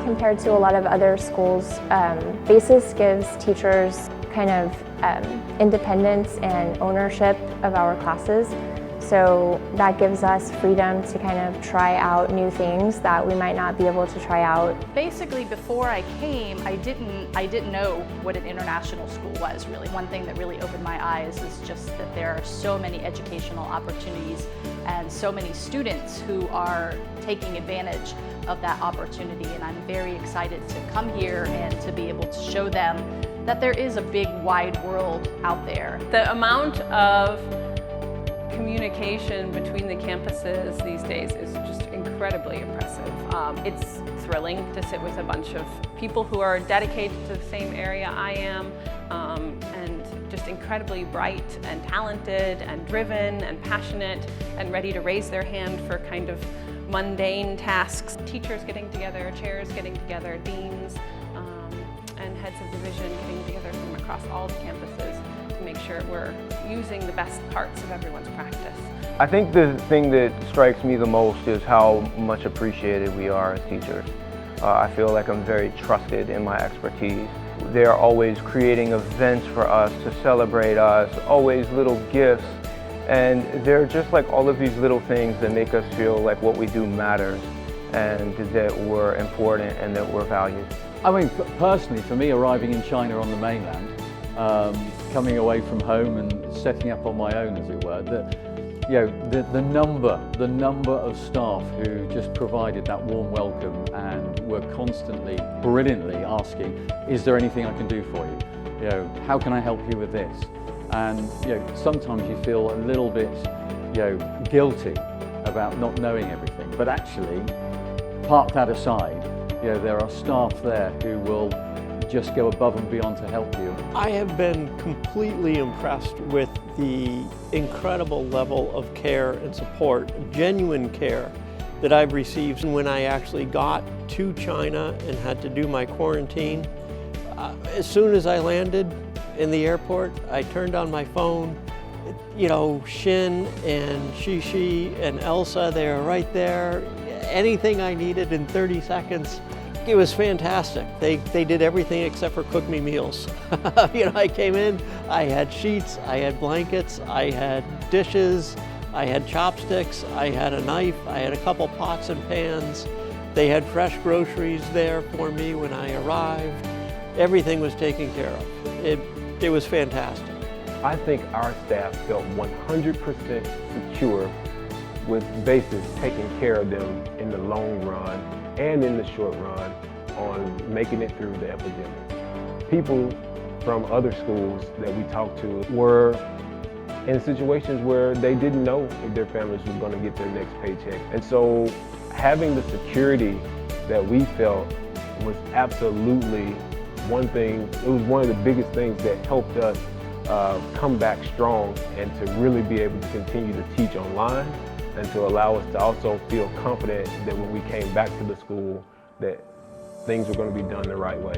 compared to a lot of other schools, BASIS gives teachers kind of independence and ownership of our classes. So that gives us freedom to kind of try out new things that we might not be able to try out. Basically, before I came, I didn't know what an international school was, really. One thing that really opened my eyes is just that there are so many educational opportunities and so many students who are taking advantage of that opportunity. And I'm very excited to come here and to be able to show them that there is a big, wide world out there. The amount of communication between the campuses these days is just incredibly impressive. It's thrilling to sit with a bunch of people who are dedicated to the same area I am, and just incredibly bright and talented and driven and passionate and ready to raise their hand for kind of mundane tasks. Teachers getting together, chairs getting together, deans and heads of division getting together from across all the campuses to make sure we're using the best parts of everyone's practice. I think the thing that strikes me the most is how much appreciated we are as teachers. I feel like I'm very trusted in my expertise. They're always creating events for us to celebrate us, always little gifts, and they're just like all of these little things that make us feel like what we do matters and that we're important and that we're valued. I mean, personally, for me, arriving in China on the mainland, coming away from home and setting up on my own, as it were, the number of staff who just provided that warm welcome and were constantly, brilliantly asking, is there anything I can do for you? How can I help you with this? And sometimes you feel a little bit guilty about not knowing everything, but actually, park that aside, there are staff there who will just go above and beyond to help you. I have been completely impressed with the incredible level of care and support, genuine care, that I've received when I actually got to China and had to do my quarantine. As soon as I landed in the airport, I turned on my phone. Shin and Shishi and Elsa, they are right there. Anything I needed in 30 seconds. It was fantastic. They did everything except for cook me meals. I came in, I had sheets, I had blankets, I had dishes, I had chopsticks, I had a knife, I had a couple pots and pans. They had fresh groceries there for me when I arrived. Everything was taken care of. It was fantastic. I think our staff felt 100% secure with BASIS taking care of them in the long run and in the short run on making it through the epidemic. People from other schools that we talked to were in situations where they didn't know if their families were going to get their next paycheck. And so having the security that we felt was absolutely one thing. It was one of the biggest things that helped us come back strong and to really be able to continue to teach online and to allow us to also feel confident that when we came back to the school that things were going to be done the right way.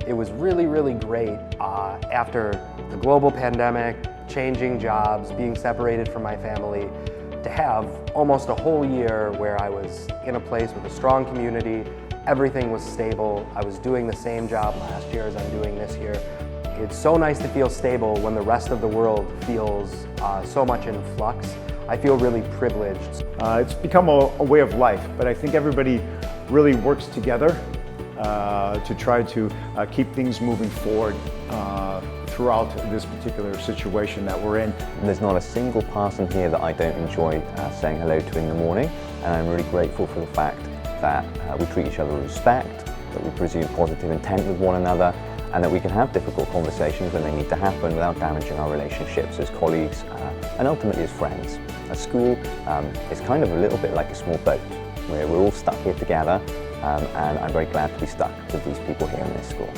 It was really, really great after the global pandemic, changing jobs, being separated from my family, to have almost a whole year where I was in a place with a strong community, everything was stable, I was doing the same job last year as I'm doing this year. It's so nice to feel stable when the rest of the world feels so much in flux. I feel really privileged. It's become a way of life, but I think everybody really works together to try to keep things moving forward throughout this particular situation that we're in. There's not a single person here that I don't enjoy saying hello to in the morning, and I'm really grateful for the fact that we treat each other with respect, that we presume positive intent with one another, and that we can have difficult conversations when they need to happen without damaging our relationships as colleagues and ultimately as friends. A school is kind of a little bit like a small boat where we're all stuck here together, and I'm very glad to be stuck with these people here in this school.